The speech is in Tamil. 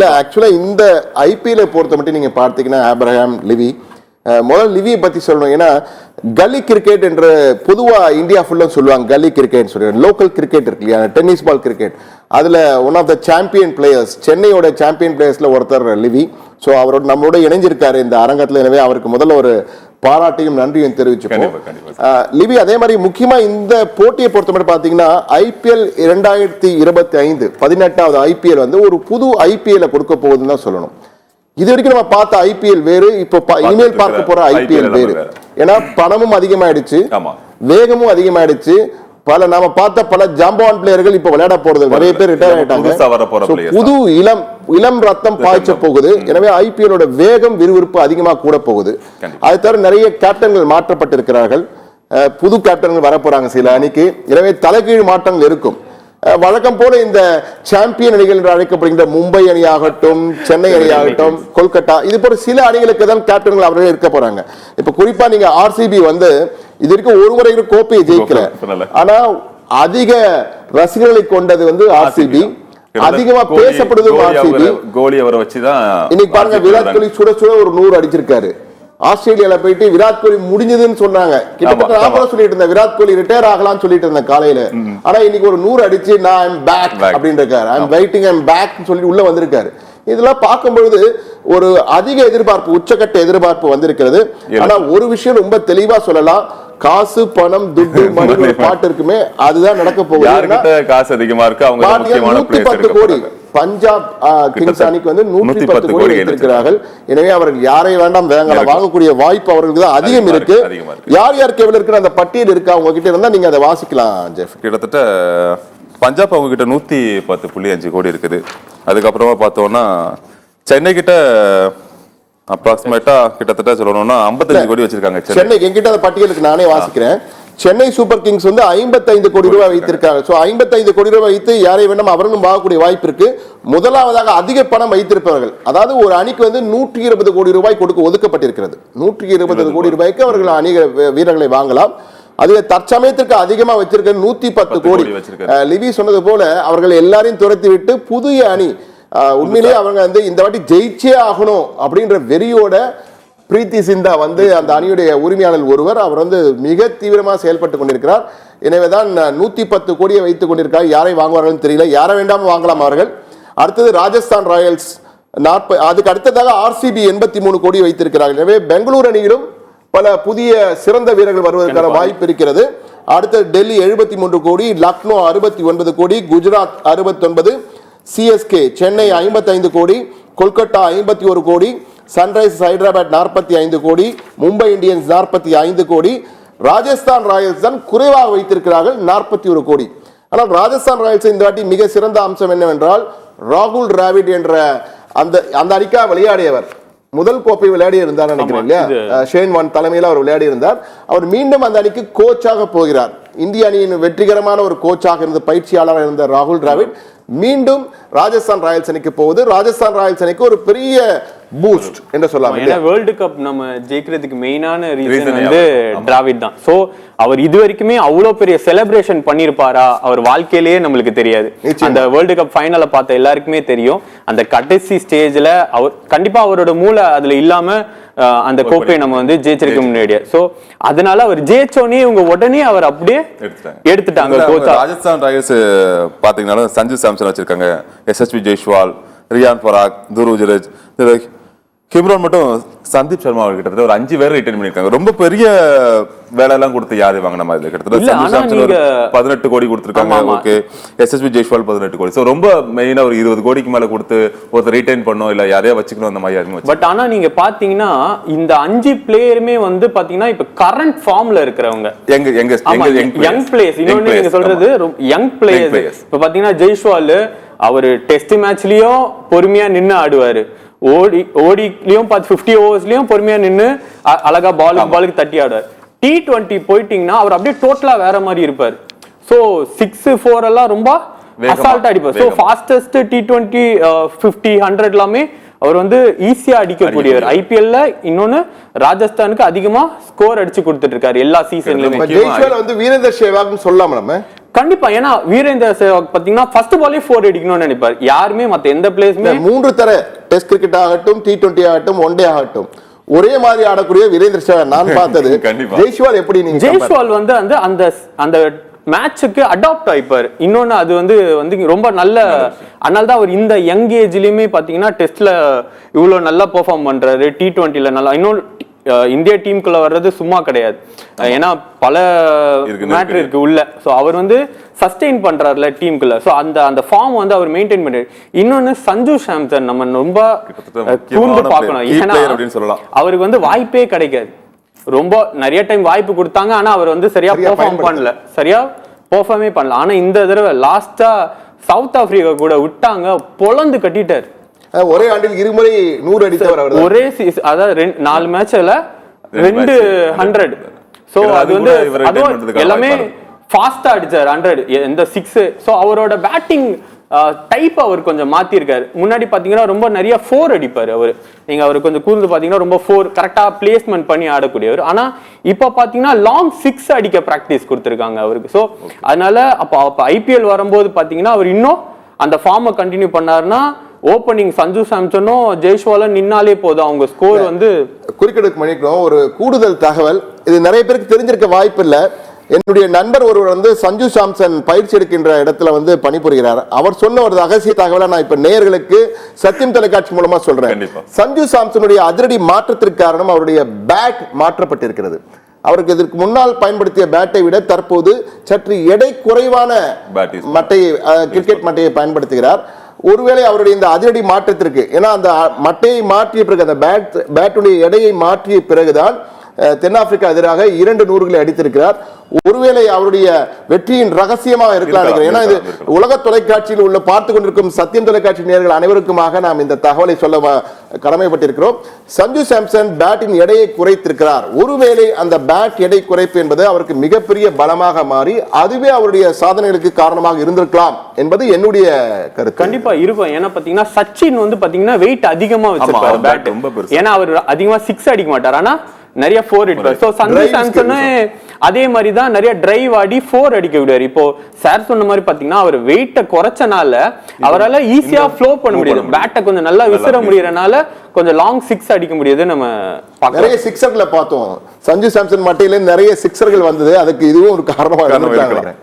இல்ல ஆக்சுவலா இந்த ஐபிஎல் பொறுத்த மட்டும் நீங்க பார்த்தீங்கன்னா ஆப்ரஹாம் லிவி முதல்ல லிவியை பத்தி சொல்லணும். ஏன்னா கலி கிரிக்கெட் என்ற பொதுவா இந்தியா ஃபுல்லா சொல்லுவாங்க கலி கிரிக்கெட் சொல்லி. லோக்கல் கிரிக்கெட் இருக்கு இல்லையா, டென்னிஸ் பால் கிரிக்கெட், அதுல one of the champion players, சென்னையோட சாம்பியன் பிளேயர்ஸ்ல ஒருத்தர் லிவி. ஸோ அவரோட நம்மளோட இணைஞ்சிருக்காரு இந்த அரங்கத்தில். எனவே அவருக்கு முதல்ல ஒரு பாராட்டையும் நன்றியும் தெரிவிச்சுப்போம் லிவி. அதே மாதிரி முக்கியமா இந்த போட்டியை பொறுத்த மட்டும் பாத்தீங்கன்னா ஐபிஎல் 2025 18வது ஐபிஎல் வந்து ஒரு புது ஐபிஎல் கொடுக்க போகுதுன்னு தான் சொல்லணும். இது வரைக்கும் நம்ம பார்த்த ஐபிஎல் வேறு, இப்ப இனிமேல் பார்க்க போற ஐபிஎல் வேறு. ஏன்னா பணமும் அதிகமாயிடுச்சு, வேகமும் அதிகமாயிடுச்சு. நாம பார்த்த பல ஜாம்பவான் பிளேயர்கள் இப்ப விளையாட போறது நிறைய பேர் ரிட்டையர் ஆயிட்டாங்க. புது இளம் ரத்தம் பாய்ச்ச போகுது. எனவே ஐபிஎலோட வேகம் விறுவிறுப்பு அதிகமாக கூட போகுது. அது தவிர நிறைய கேப்டன்கள் மாற்றப்பட்டிருக்கிறார்கள், புது கேப்டன்கள் வரப்போறாங்க சில அணிக்கு. எனவே தலைகீழ் மாற்றங்கள் இருக்கும். வழக்கம் போல இந்த சாம்பியன் அணிகள் என்று அழைக்கப்படுகின்ற மும்பை அணியாகட்டும், சென்னை அணியாகட்டும், கொல்கத்தா, இது போல சில அணிகளுக்கு தான் கேப்டன்கள் அவர்கள் இருக்க போறாங்க. இப்ப குறிப்பா நீங்க ஆர்சிபி வந்து இது வரைக்கும் ஒரு முறை கோப்பையை ஜெயிக்கல, ஆனா அதிக ரசிகர்களை கொண்டது வந்து ஆர்சிபி, அதிகமா பேசப்படுது ஆர்சிபி. கோலி அவரை வச்சுதான் இன்னைக்கு பாருங்க, விராட் கோலி சுட சுட ஒரு 100 அடிச்சிருக்காரு. ஆஸ்திரேலியால போயிட்டு விராட் கோலி முடிஞ்சதுன்னு சொன்னாங்க. கிட்டத்தட்ட நான் சொல்லிட்டு இருந்தேன் விராட் கோலி ரிட்டையர் ஆகலாம்னு சொல்லிட்டு இருந்தேன் காலையில. ஆனா இன்னைக்கு ஒரு 100 அடிச்சு நான் ஐ அம் பேக் அப்படின்னு இருக்காரு. ஐ am waiting, I am back சொல்லி உள்ள வந்திருக்காரு. இதெல்லாம் பார்க்கும்பொழுது ஒரு அதிக எதிர்பார்ப்பு, உச்சக்கட்ட எதிர்பார்ப்பு வந்திருக்கிறது. ஆனா ஒரு விஷயம் ரொம்ப தெளிவா சொல்லலாம், காசு பணம் துட்டு மணி ஒரு பாட்டு இருக்குமே, அதுதான் நடக்க போகுது. காசு அதிகமா இருக்கு, அவங்க 110 கோடி பஞ்சாப் கிங்ஸ் அணிக்கு வந்து 110 கோடி வைத்திருக்கிறார்கள். எனவே அவர்கள் யாரை வேண்டாம் வாங்கக்கூடிய வாய்ப்பு அவர்களுக்கு தான் அதிகம் இருக்கு. யார் யாருக்கு எவ்வளவு இருக்கு அந்த பட்டியல் இருக்கு, அவங்க கிட்ட இருந்தா நீங்க அதை வாசிக்கலாம் ஜெஃப். கிட்டத்தட்ட பஞ்சாப் அவங்க கிட்ட 110.5 கோடி இருக்குது. அதுக்கப்புறமா பார்த்தோம்னா சென்னை கிட்ட அப்ராக்சிமேட்டா கிட்டத்தட்ட சொல்லணும்னா 55 கோடி வச்சிருக்காங்க. சென்னை என்கிட்ட அந்த பட்டியலுக்கு நானே வாசிக்கிறேன். சென்னை சூப்பர் கிங்ஸ் வந்து 55 கோடி ரூபாய் வைத்திருக்காங்க. சோ 55 கோடி ரூபாய் வைத்து யாரை வேண்டாம் அவர்களும் வாங்கக்கூடிய வாய்ப்பு இருக்கு. முதலாவதாக அதிக பணம் வைத்திருப்பவர்கள், அதாவது ஒரு அணிக்கு வந்து 120 கோடி ரூபாய் ஒதுக்கப்பட்டிருக்கிறது. 120 கோடி ரூபாய்க்கு அவர்கள் அணி வீரர்களை வாங்கலாம். அது தற்சமயத்திற்கு அதிகமா வச்சிருக்க 110 கோடி. லிவி சொன்னது போல அவர்கள் எல்லாரையும் துரத்தி விட்டு புதிய அணி, உண்மையிலேயே அவங்க வந்து இந்த வாட்டி ஜெயிச்சே ஆகணும் அப்படின்ற வெறியோட பிரீத்தி சிந்தா வந்து அந்த அணியுடைய உரிமையாளர் ஒருவர், அவர் வந்து மிக தீவிரமாக செயல்பட்டு கொண்டிருக்கிறார். எனவேதான் 110 கோடியை வைத்துக் கொண்டிருக்கிறார். யாரை வாங்குவார்கள் தெரியல, யாரை வேண்டாம் வாங்கலாம் அவர்கள். அடுத்தது ராஜஸ்தான் ராயல்ஸ் 40, அதுக்கு அடுத்ததாக ஆர்சிபி 83 கோடி வைத்திருக்கிறார்கள். எனவே பெங்களூர் அணியிலும் பல புதிய சிறந்த வீரர்கள் வருவதற்கான வாய்ப்பு இருக்கிறது. அடுத்தது டெல்லி 73 கோடி, லக்னோ 69 கோடி, குஜராத் 69, சிஎஸ்கே சென்னை 55 கோடி, கொல்கத்தா 51 கோடி, சன்ரைசர்ஸ் ஹைதராபாத் 45 கோடி, மும்பை இந்தியன்ஸ் 45 கோடி, ராஜஸ்தான் ராயல்ஸ் தான் குறைவாக வைத்திருக்கிறார்கள் 41 கோடி. ஆனால் ராஜஸ்தான் ராயல்ஸ் இந்த வாட்டி மிக சிறந்த அம்சம் என்னவென்றால், ராகுல் டிராவிட் என்ற அந்த அணிக்காக விளையாடியவர், முதல் கோப்பை விளையாடி இருந்தார் நினைக்கிறேன் இல்லையா, ஷேன் வான் தலைமையில் அவர் விளையாடி இருந்தார். அவர் மீண்டும் அந்த அணிக்கு கோச்சாக போகிறார். இந்திய அணியின் வெற்றிகரமான ஒரு கோச்சாக இருந்த பயிற்சியாளராக இருந்த ராகுல் டிராவிட் மீண்டும் ராஜஸ்தான் ராயல்ஸ் அணிக்கு போகுது. ராஜஸ்தான் ராயல்ஸ் அணிக்கு ஒரு பெரிய பூஸ்ட் என்று சொல்லலாம். ஏன்னா வேர்ல்டு கப் நம்ம ஜெயிக்கிறதுக்கு மெயினான ரீசன் வந்து டிராவிட் தான். சோ அவர் இது வரைக்குமே அவ்வளவு பெரிய செலிப்ரேஷன் பண்ணிருப்பாரா அவர் வாழ்க்கையிலேயே நம்மளுக்கு தெரியாது. அந்த வேர்ல்டு கப் ஃபைனலை பார்த்த எல்லாருக்குமே தெரியும். அந்த கடைசி ஸ்டேஜ்ல அவர் கண்டிப்பா அவரோட மூளை அதுல இல்லாம அந்த கோப்பையை நம்ம வந்து ஜெயிச்சிருக்க முன்னாடியே. சோ அதனால அவர் ஜெயிச்சோடனே இவங்க உடனே அவர் அப்படியே எடுத்துட்டாங்க. ராஜஸ்தான் ராயல்ஸ் பாத்தீங்கன்னா சஞ்சு சாம்சன் வச்சிருக்காங்க, எஸ்எஸ்பி ஜெய்ஸ்வால், ரியான் பராக், துருவ் ஜுரேஜ், கிம்ரான் மட்டும் சந்தீப் சர்மா கிட்டத்தட்ட ஒரு 5 பேர் ரிட்டைன் பண்ணிருக்காங்க. ரொம்ப பெரிய வேலை எல்லாம் கொடுத்து யாரு வாங்கின மாதிரி கிட்டத்தட்ட 18 கோடி கொடுத்துருக்காங்க. ஓகே, எஸ்எஸ்பி ஜெய்ஸ்வால் 18 கோடி. சோ ரொம்ப மெயினா ஒரு 20 கோடிக்கு மேல கொடுத்து ஒருத்தர் ரிட்டைன் பண்ணோம் இல்ல யாரையா வச்சுக்கணும் அந்த மாதிரி யாருமே. பட் ஆனா நீங்க பாத்தீங்கன்னா இந்த 5 பிளேயருமே வந்து பாத்தீங்கன்னா இப்ப கரண்ட் ஃபார்ம்ல இருக்கிறவங்க, யங் பிளேயர்ஸ். இன்னொன்னு நீங்க சொல்றது யங் பிளேயர்ஸ். இப்ப பாத்தீங்கன்னா ஜெய்ஸ்வால் அவரு டெஸ்ட் மேட்ச்லயும் பொறுமையா நின்னு ஆடுவாரு, ஓடிலயும் 50 ஓவர்ஸ்லயும் பொறுமையா நின்னு அழகா பாலுக்கு தட்டி ஆடுவார். T20 போயிட்டீங்கன்னா அவர் அப்படியே டோட்டலா வேற மாதிரி இருப்பார். சோ 6-4 எல்லாம் ரொம்ப அசால்ட்டா அடிப்பார். சோ ஃபாஸ்டஸ்ட் T20 50 100 எல்லாமே அவர் வந்து ஈஸியா அடிக்கக்கூடியவர். ஐபிஎல்ல இன்னொன்னு ராஜஸ்தானுக்கு அதிகமா ஸ்கோர் அடிச்சு கொடுத்துட்டு இருக்காரு எல்லா சீசன்லயுமே. ஜெய்ஸ்வால் வந்து வீரேந்தர் சேவாக்னு சொல்லலாமா நம்ம? கண்டிப்பா. ஏன்னா வீரேந்திர சேவாக் பாத்தீங்கன்னா ஃபர்ஸ்ட் பாலே 4 அடிக்கணும்னு நினைப்பாரு. யாருமே மத்த எந்த பிளேஸ்மே 3 தர டெஸ்ட் கிரிக்கெட் ஆகட்டும், T20 ஆகட்டும், ஒன் டே ஆகட்டும், ஒரே மாதிரி ஆடக்கூடிய வீரேந்திர சேவாக் நான் பார்த்தது. ஜெய்ஸ்வால் எப்படி நீங்க? ஜெய்ஸ்வால் வந்து அந்த அந்த மேட்சுக்கு அடாப்ட் ஆயிப்பாரு. இன்னொன்னு அது வந்து ரொம்ப நல்ல, அதனால தான் அவர் இந்த யங் ஏஜ்லயுமே பாத்தீங்கன்னா டெஸ்ட்ல இவ்வளவு நல்லா பெர்ஃபார்ம் பண்றாரு. T20ல நல்லா, இன்னொன்று இந்திய டீமுக்குள்ள வர்றது சும்மா கிடையாது. ஏன்னா பல மேட்டர் இருக்கு உள்ள. சோ அவர் வந்து சஸ்டெயின் பண்றாருல டீமுக்குள்ள. சோ அந்த ஃபார்ம் வந்து அவர் மெயின்டைன் பண்றாரு. இன்னொன்னு சஞ்சு சாம்சன் நம்ம ரொம்ப கூர்ந்து பார்க்கணும். ஏன்னா அவருக்கு வந்து வாய்ப்பே கிடைக்காது. ரொம்ப நிறைய டைம் வாய்ப்பு கொடுத்தாங்க, ஆனா அவர் வந்து சரியா பெர்ஃபார்ம் பண்ணல. ஆனா இந்த தடவை லாஸ்டா சவுத் ஆப்பிரிக்கா கூட விட்டாங்க, பொளந்து கட்டிட்டாரு. ஒரே ஆண்டில் இருமுறை 100 அடித்தவர் அவர். ஒரே அதாவது 4 மேட்ச்ல 200. சோ அது வந்து எல்லாமே ஃபாஸ்டா அடிச்சார் 100, எந்த 6. சோ அவரோட பேட்டிங் டைப் அவர் கொஞ்சம் மாத்தி இருக்காரு. முன்னாடி பாத்தீங்கன்னா ரொம்ப நிறைய 4 அடிப்பாரு அவரு. நீங்க அவர் கொஞ்சம் கூர்ந்து பாத்தீங்கன்னா ரொம்ப 4 கரெக்டா பிளேஸ்மெண்ட் பண்ணி ஆடக்கூடியவர். ஆனா இப்ப பாத்தீங்கன்னா லாங் 6 அடிக்க பிராக்டிஸ் கொடுத்திருக்காங்க அவருக்கு. சோ அதனால அப்ப IPL வரும்போது பாத்தீங்கன்னா அவர் இன்னும் அந்த ஃபார்மை கண்டினியூ பண்ணாருன்னா ஓப்பனிங் சஞ்சு சாம்சனும் ஜெய்ஸ்வாலும் நின்னாலே போதும், அவங்க ஸ்கோர் வந்து. குறுக்கெடுக்கு மணிக்கிறோம் ஒரு கூடுதல் தகவல், இது நிறைய பேருக்கு தெரிஞ்சிருக்க வாய்ப்பு இல்லை. என்னுடைய நண்பர் ஒருவர் வந்து சஞ்சு சாம்சன் பயிற்சி எடுக்கின்ற இடத்துல வந்து பணிபுரிகிறார். அவர் சொன்ன ஒரு ரகசிய தகவலை நான் இப்ப நேயர்களுக்கு சத்தியம் தொலைக்காட்சி மூலமா சொல்றேன். சஞ்சு சாம்சனுடைய அதிரடி மாற்றத்திற்கு காரணம் அவருடைய பேட் மாற்றப்பட்டிருக்கிறது. அவருக்கு இதற்கு முன்னால் பயன்படுத்திய பேட்டை விட தற்போது சற்று எடை குறைவான மட்டையை, கிரிக்கெட் மட்டையை பயன்படுத்துகிறார். ஒருவேளை அவருடைய இந்த அதிரடி மாற்றத்திற்கு, ஏன்னா அந்த மட்டையை மாற்றிய பிறகு, அந்த பேட்டுடைய எடையை மாற்றிய பிறகுதான் தென்னாப்பிரிக்கா எதிராக 2 100களை அடித்திருக்கிறார். ஒருவேளை அவருடைய வெற்றியின் ரகசியமாக இருக்கலாம் நினைக்கிறேன். ஏன்னா இது உலக தொலைக்காட்சியில் உள்ள பார்த்து கொண்டிருக்கும் சத்தியம் தொலைக்காட்சி நேயர்கள் அனைவருக்குமாக நாம் இந்த தகவலை சொல்ல கடமைப்பட்டிருக்கிறோம். சஞ்சு சாம்சன் பேட்டின் எடையை குறைத்திருக்கிறார். ஒருவேளை அந்த பேட் எடை குறைப்பு என்பது அவருக்கு மிகப்பெரிய பலமாக மாறி அதுவே அவருடைய சாதனைகளுக்கு காரணமாக இருந்திருக்கலாம் என்பது என்னுடைய கருத்து. கண்டிப்பா இருக்கும். ஏன்னா பாத்தீங்கன்னா சச்சின் வந்து பாத்தீங்கன்னா வெயிட் அதிகமா வச்சிருப்பாரு பேட். ஏன்னா அவர் அதிகமா 6 அடிக்க மாட்டார், ஆனா நிறைய 4 அடிப்பார். சோ சஞ்சு சாம்சன் அதே மாதிரி தான் நிறைய டிரைவ் ஆடி 4 அடிக்க விடுவார். இப்போ சார் சொன்ன மாதிரி பாத்தீங்கன்னா அவர் வெயிட்ட குறைச்சனால அவரால் ஈஸியா ஃப்ளோ பண்ண முடியுது. பேட்டை கொஞ்சம் நல்லா விசிற முடியறனால கொஞ்சம் லாங் 6 அடிக்க முடியுது. நம்ம நிறைய சிக்ஸர்களை பார்த்தோம். சஞ்சு சாம்சன் மட்டையில நிறைய சிக்ஸர்கள் வந்தது. அதுக்கு இதுவும் ஒரு காரணமாக